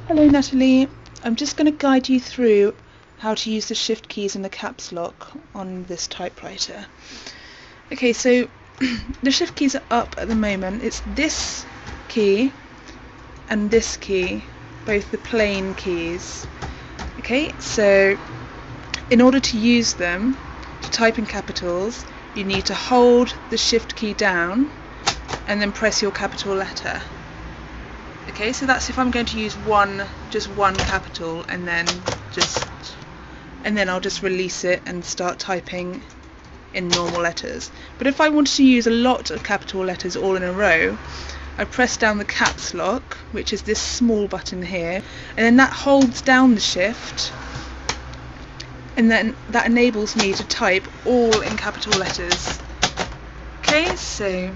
Hello Natalie, I'm just going to guide you through how to use the shift keys and the caps lock on this typewriter. Okay, so the shift keys are up at the moment. It's this key and this key, both the plain keys. Okay, so in order to use them to type in capitals, you need to hold the shift key down and then press your capital letter. Okay, so that's if I'm going to use just one capital, and then I'll just release it and start typing in normal letters. But if I wanted to use a lot of capital letters all in a row, I press down the caps lock, which is this small button here, and then that holds down the shift, and then that enables me to type all in capital letters. Okay, so,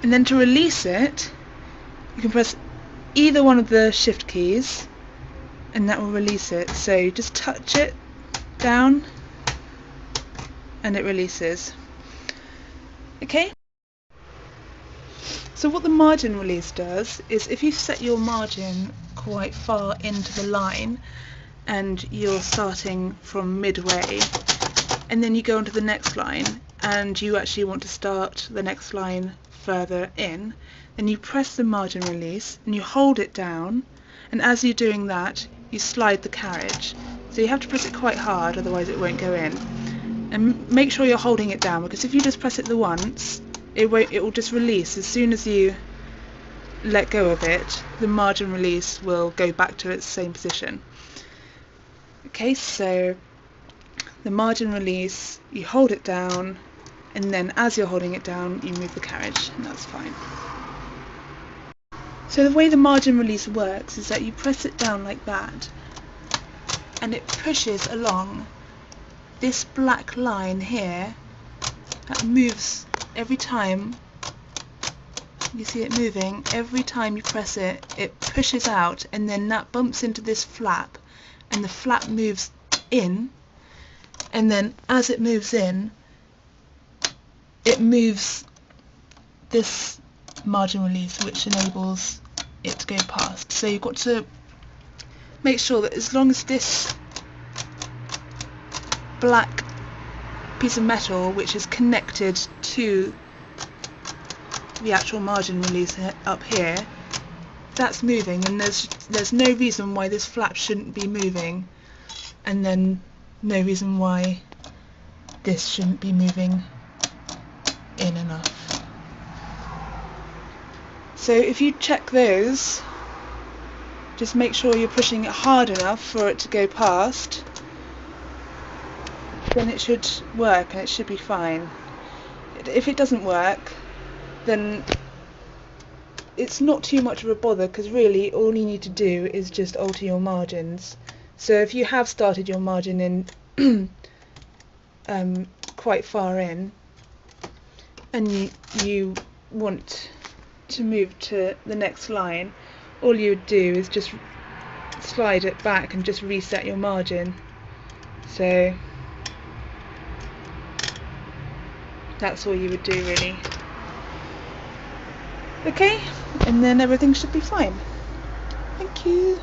and then to release it, you can press either one of the shift keys and that will release it. So just touch it down and it releases. Okay? So what the margin release does is, if you set your margin quite far into the line and you're starting from midway and then you go on to the next line and you actually want to start the next line further in, then you press the margin release and you hold it down, and as you're doing that you slide the carriage. So you have to press it quite hard, otherwise it won't go in. And make sure you're holding it down, because if you just press it the once, it will just release. As soon as you let go of it, the margin release will go back to its same position. Okay, so the margin release, you hold it down, and then as you're holding it down you move the carriage, and that's fine. So the way the margin release works is that you press it down like that and it pushes along this black line here that moves every time. You see it moving every time you press it. It pushes out, and then that bumps into this flap, and the flap moves in, and then as it moves in, it moves this margin release, which enables it to go past. So you've got to make sure that as long as this black piece of metal, which is connected to the actual margin release up here, that's moving, and there's no reason why this flap shouldn't be moving, and then no reason why this shouldn't be moving in enough. So if you check those, just make sure you're pushing it hard enough for it to go past, then it should work and it should be fine. If it doesn't work, then it's not too much of a bother, because really all you need to do is just alter your margins. So if you have started your margin in quite far in, and you want to move to the next line, all you would do is just slide it back and just reset your margin. So that's all you would do really. Okay, and then everything should be fine. Thank you.